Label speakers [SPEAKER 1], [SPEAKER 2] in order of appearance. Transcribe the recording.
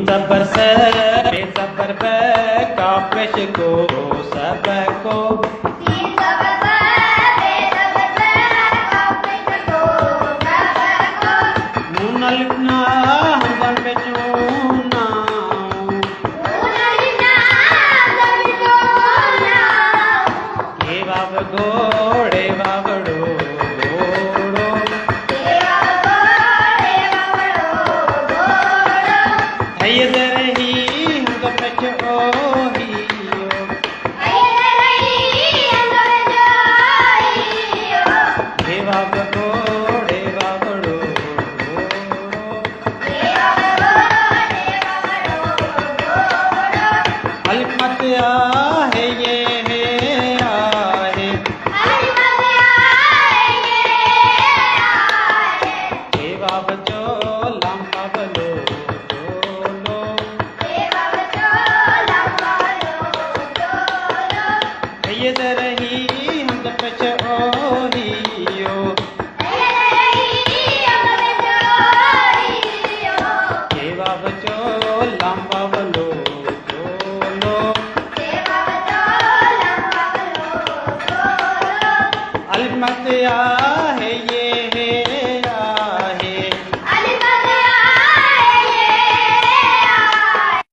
[SPEAKER 1] सबर से बेसबर पे कापिश को सब को मुनलना हम बेचूना ये बाब घोड़े बाबड़ो घोड़ो है रही हम बेचो हे बाब घोड़े बाबड़ो अलमत आहे ये आहे हे बाब जो लंबा बलो बोलो ये रही हम पचोहियो हे बाब जो लंबा बलो अलमत